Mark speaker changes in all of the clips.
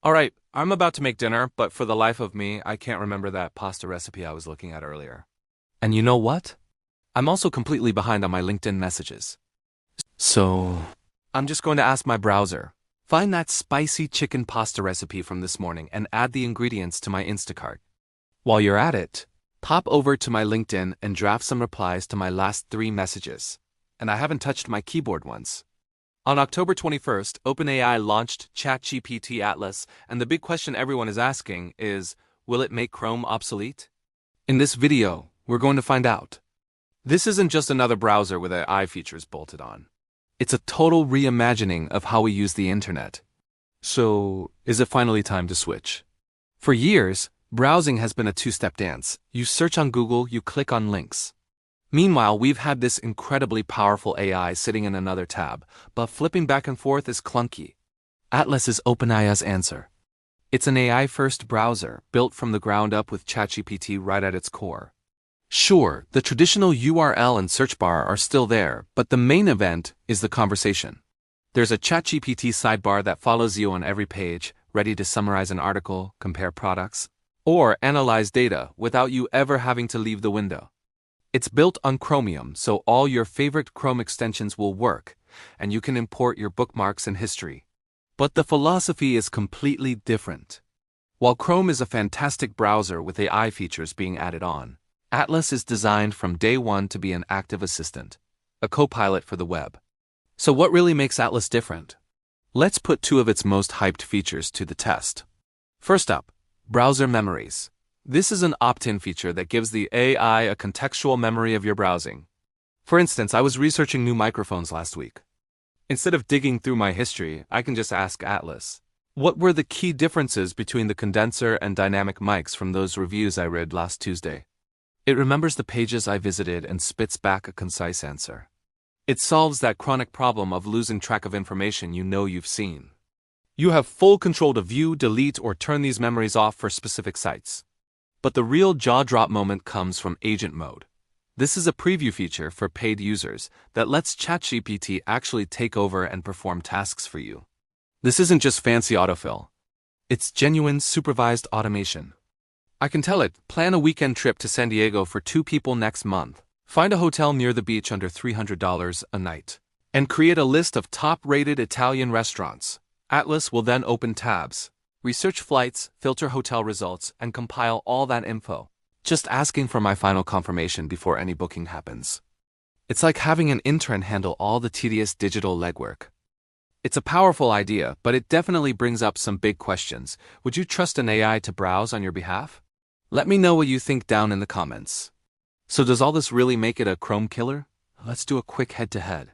Speaker 1: Alright, I'm about to make dinner, but for the life of me, I can't remember that pasta recipe I was looking at earlier. And you know what? I'm also completely behind on my LinkedIn messages. So, I'm just going to ask my browser. Find that spicy chicken pasta recipe from this morning and add the ingredients to my Instacart. While you're at it, pop over to my LinkedIn and draft some replies to my last 3 messages. And I haven't touched my keyboard once. On October 21st, OpenAI launched ChatGPT Atlas, and the big question everyone is asking is, will it make Chrome obsolete? In this video, we're going to find out. This isn't just another browser with AI features bolted on. It's a total reimagining of how we use the internet. So, is it finally time to switch? For years, browsing has been a two-step dance. You search on Google, you click on links. Meanwhile, we've had this incredibly powerful AI sitting in another tab, but flipping back and forth is clunky. Atlas is OpenAI's answer. It's an AI-first browser, built from the ground up with ChatGPT right at its core. Sure, the traditional URL and search bar are still there, but the main event is the conversation. There's a ChatGPT sidebar that follows you on every page, ready to summarize an article, compare products, or analyze data without you ever having to leave the window. It's built on Chromium, so all your favorite Chrome extensions will work, and you can import your bookmarks and history. But the philosophy is completely different. While Chrome is a fantastic browser with AI features being added on, Atlas is designed from day one to be an active assistant, a co-pilot for the web. So what really makes Atlas different? Let's put 2 of its most hyped features to the test. First up, browser memories. This is an opt-in feature that gives the AI a contextual memory of your browsing. For instance, I was researching new microphones last week. Instead of digging through my history, I can just ask Atlas, what were the key differences between the condenser and dynamic mics from those reviews I read last Tuesday? It remembers the pages I visited and spits back a concise answer. It solves that chronic problem of losing track of information you know you've seen. You have full control to view, delete, or turn these memories off for specific sites. But the real jaw-drop moment comes from Agent Mode. This is a preview feature for paid users that lets ChatGPT actually take over and perform tasks for you. This isn't just fancy autofill. It's genuine supervised automation. I can tell it, plan a weekend trip to San Diego for 2 people next month, find a hotel near the beach under $300 a night, and create a list of top-rated Italian restaurants. Atlas will then open tabs, research flights, filter hotel results, and compile all that info, just asking for my final confirmation before any booking happens. It's like having an intern handle all the tedious digital legwork. It's a powerful idea, but it definitely brings up some big questions. Would you trust an AI to browse on your behalf? Let me know what you think down in the comments. So does all this really make it a Chrome killer? Let's do a quick head-to-head.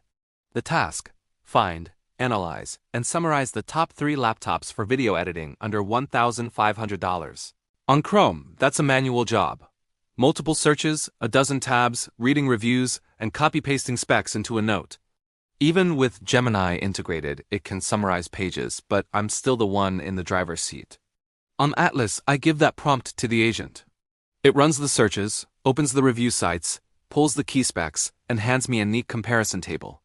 Speaker 1: The task: find, analyze, and summarize the top 3 laptops for video editing under $1,500. On Chrome, that's a manual job. Multiple searches, a dozen tabs, reading reviews, and copy-pasting specs into a note. Even with Gemini integrated, it can summarize pages, but I'm still the one in the driver's seat. On Atlas, I give that prompt to the agent. It runs the searches, opens the review sites, pulls the key specs, and hands me a neat comparison table.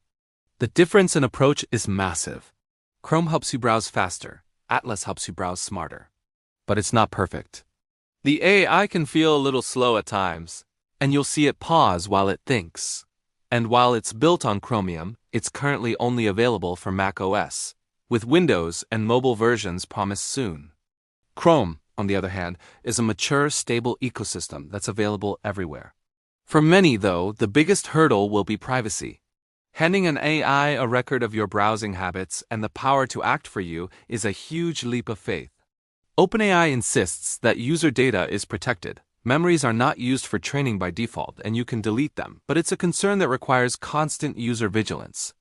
Speaker 1: The difference in approach is massive. Chrome helps you browse faster, Atlas helps you browse smarter. But it's not perfect. The AI can feel a little slow at times, and you'll see it pause while it thinks. And while it's built on Chromium, it's currently only available for Mac OS, with Windows and mobile versions promised soon. Chrome, on the other hand, is a mature, stable ecosystem that's available everywhere. For many, though, the biggest hurdle will be privacy. Handing an AI a record of your browsing habits and the power to act for you is a huge leap of faith. OpenAI insists that user data is protected. Memories are not used for training by default, and you can delete them, but it's a concern that requires constant user vigilance.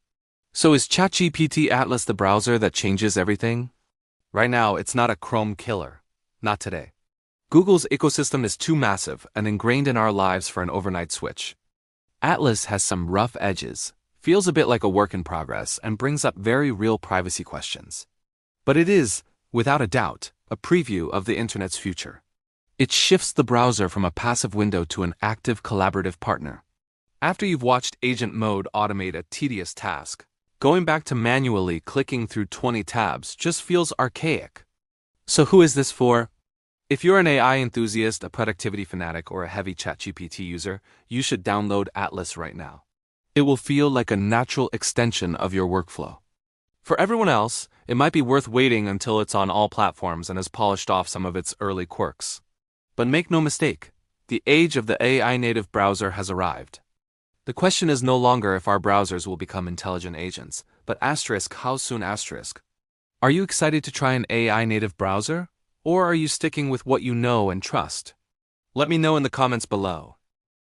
Speaker 1: So is ChatGPT Atlas the browser that changes everything? Right now, it's not a Chrome killer. Not today. Google's ecosystem is too massive and ingrained in our lives for an overnight switch. Atlas has some rough edges, feels a bit like a work in progress, and brings up very real privacy questions. But it is, without a doubt, a preview of the internet's future. It shifts the browser from a passive window to an active collaborative partner. After you've watched Agent Mode automate a tedious task, going back to manually clicking through 20 tabs just feels archaic. So who is this for? If you're an AI enthusiast, a productivity fanatic, or a heavy ChatGPT user, you should download Atlas right now. It will feel like a natural extension of your workflow. For everyone else, it might be worth waiting until it's on all platforms and has polished off some of its early quirks. But make no mistake, the age of the AI native browser has arrived. The question is no longer if our browsers will become intelligent agents, but asterisk how soon asterisk. Are you excited to try an AI native browser? Or are you sticking with what you know and trust? Let me know in the comments below.